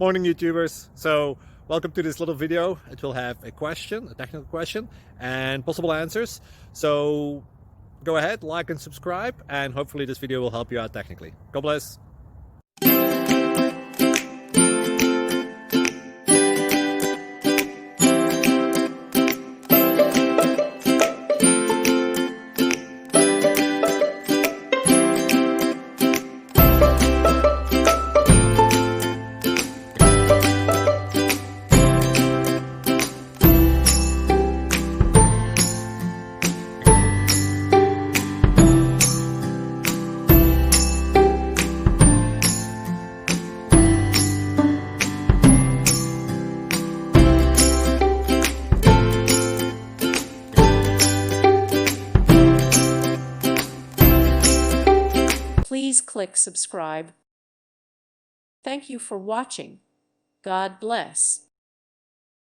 Morning YouTubers. So welcome to this little video. It will have a question, a technical question, and possible answers. So go ahead, like and subscribe, and hopefully this video will help you out technically. God bless. Please click subscribe. Thank you for watching. God bless.